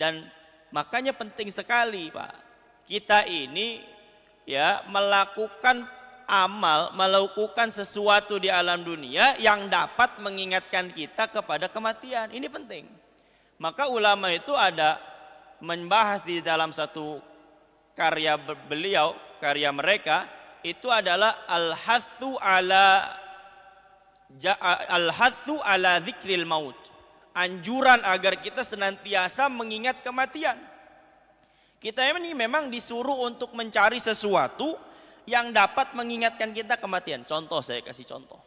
Dan makanya penting sekali Pak, kita ini ya melakukan amal, melakukan sesuatu di alam dunia yang dapat mengingatkan kita kepada kematian. Ini penting. Maka ulama itu ada membahas di dalam satu karya beliau, karya mereka itu adalah al-hathu ala dzikril maut. Anjuran agar kita senantiasa mengingat kematian. Kita ini memang disuruh untuk mencari sesuatu yang dapat mengingatkan kita kematian. Contoh, saya kasih contoh.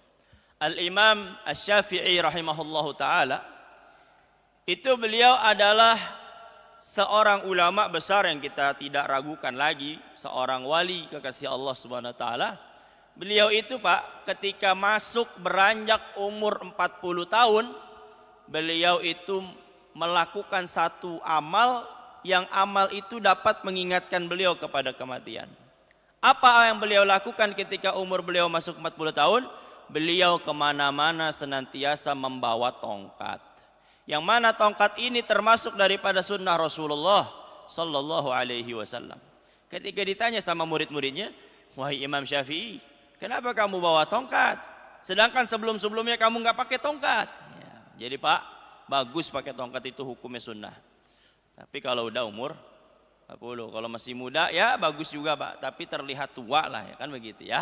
Al-Imam Asy-Syafi'i rahimahullahu ta'ala, itu beliau adalah seorang ulama besar yang kita tidak ragukan lagi, seorang wali kekasih Allah Subhanahu wa taala. Beliau itu Pak, ketika masuk beranjak umur 40 tahun, beliau itu melakukan satu amal yang amal itu dapat mengingatkan beliau kepada kematian. Apa yang beliau lakukan ketika umur beliau masuk 40 tahun? Beliau kemana-mana senantiasa membawa tongkat. Yang mana tongkat ini termasuk daripada sunnah Rasulullah Sallallahu Alaihi Wasallam. Ketika ditanya sama murid-muridnya, wahai Imam Syafi'i, kenapa kamu bawa tongkat? Sedangkan sebelum-sebelumnya kamu nggak pakai tongkat. Ya, jadi Pak, bagus pakai tongkat itu hukumnya sunnah. Tapi kalau udah umur 40, kalau masih muda ya bagus juga Pak. Tapi terlihat tua lah ya kan begitu ya.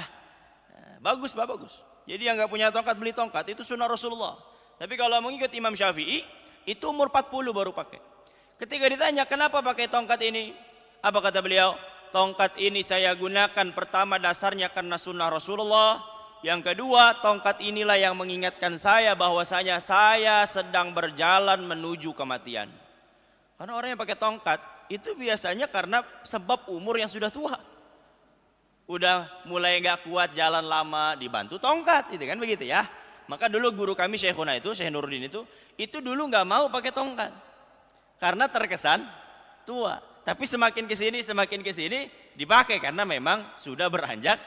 Bagus Pak, bagus. Jadi yang nggak punya tongkat beli tongkat, itu sunnah Rasulullah. Tapi kalau mengikut Imam Syafi'i, itu umur 40 baru pakai. Ketika ditanya kenapa pakai tongkat ini, apa kata beliau? Tongkat ini saya gunakan pertama dasarnya karena sunnah Rasulullah. Yang kedua, tongkat inilah yang mengingatkan saya bahwasanya saya sedang berjalan menuju kematian. Karena orang yang pakai tongkat itu biasanya karena sebab umur yang sudah tua. Udah mulai gak kuat jalan lama, dibantu tongkat, itu kan begitu ya. Maka dulu guru kami Syekhuna itu, Syekh Nuruddin itu dulu nggak mau pakai tongkat karena terkesan tua. Tapi semakin kesini dipakai karena memang sudah beranjak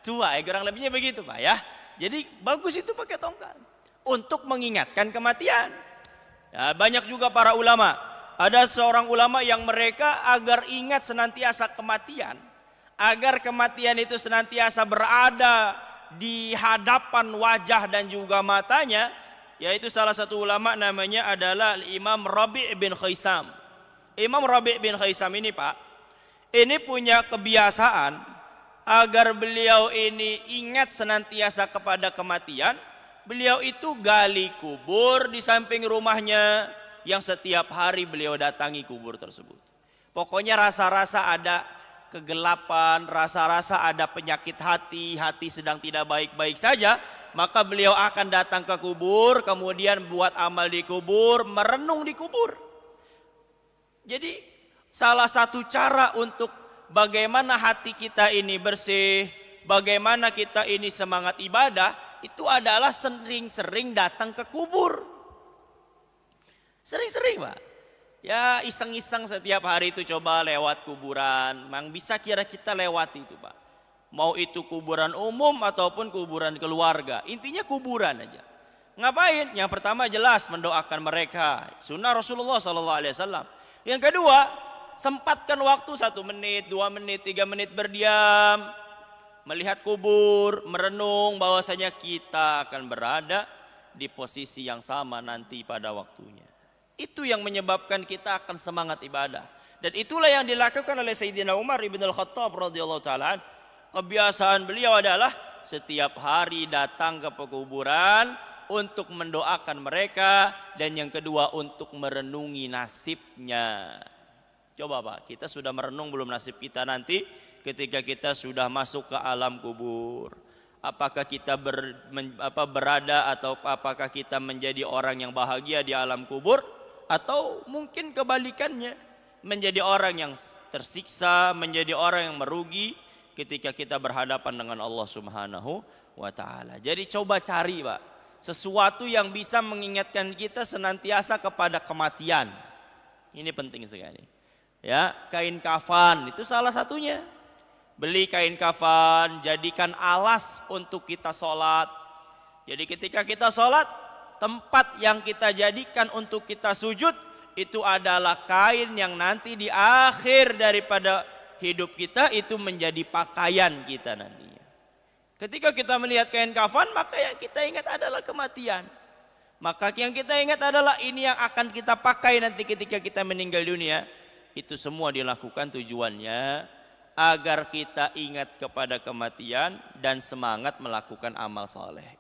tua. Kurang lebihnya begitu Pak ya. Jadi bagus itu pakai tongkat untuk mengingatkan kematian. Ya, banyak juga para ulama. Ada seorang ulama yang mereka agar ingat senantiasa kematian, agar kematian itu senantiasa berada di hadapan wajah dan juga matanya, yaitu salah satu ulama namanya adalah Imam Rabi' bin Khaisam. Imam Rabi' bin Khaisam ini Pak, ini punya kebiasaan agar beliau ini ingat senantiasa kepada kematian. Beliau itu gali kubur di samping rumahnya yang setiap hari beliau datangi kubur tersebut. Pokoknya rasa-rasa ada kegelapan, rasa-rasa ada penyakit hati sedang tidak baik-baik saja, maka beliau akan datang ke kubur, kemudian buat amal di kubur, merenung di kubur. Jadi salah satu cara untuk bagaimana hati kita ini bersih, bagaimana kita ini semangat ibadah, itu adalah sering-sering datang ke kubur. Sering-sering Pak. Ya iseng-iseng setiap hari itu coba lewat kuburan. Memang bisa kira kita lewati itu Pak. Mau itu kuburan umum ataupun kuburan keluarga. Intinya kuburan aja. Ngapain? Yang pertama jelas mendoakan mereka. Sunnah Rasulullah SAW. Yang kedua, sempatkan waktu 1 menit, 2 menit, 3 menit berdiam. Melihat kubur, merenung bahwasanya kita akan berada di posisi yang sama nanti pada waktunya. Itu yang menyebabkan kita akan semangat ibadah. Dan itulah yang dilakukan oleh Sayyidina Umar ibn al-Khattab radhiyallahu ta'ala. Kebiasaan beliau adalah setiap hari datang ke pekuburan untuk mendoakan mereka. Dan yang kedua untuk merenungi nasibnya. Coba Pak, kita sudah merenung belum nasib kita nanti ketika kita sudah masuk ke alam kubur? Apakah kita berada atau apakah kita menjadi orang yang bahagia di alam kubur? Atau mungkin kebalikannya, menjadi orang yang tersiksa, menjadi orang yang merugi ketika kita berhadapan dengan Allah Subhanahu wa ta'ala. Jadi coba cari Pak, sesuatu yang bisa mengingatkan kita senantiasa kepada kematian. Ini penting sekali. Ya, kain kafan itu salah satunya. Beli kain kafan, jadikan alas untuk kita sholat. Jadi ketika kita sholat, tempat yang kita jadikan untuk kita sujud itu adalah kain yang nanti di akhir daripada hidup kita itu menjadi pakaian kita nantinya. Ketika kita melihat kain kafan, maka yang kita ingat adalah kematian. Maka yang kita ingat adalah ini yang akan kita pakai nanti ketika kita meninggal dunia. Itu semua dilakukan tujuannya agar kita ingat kepada kematian dan semangat melakukan amal soleh.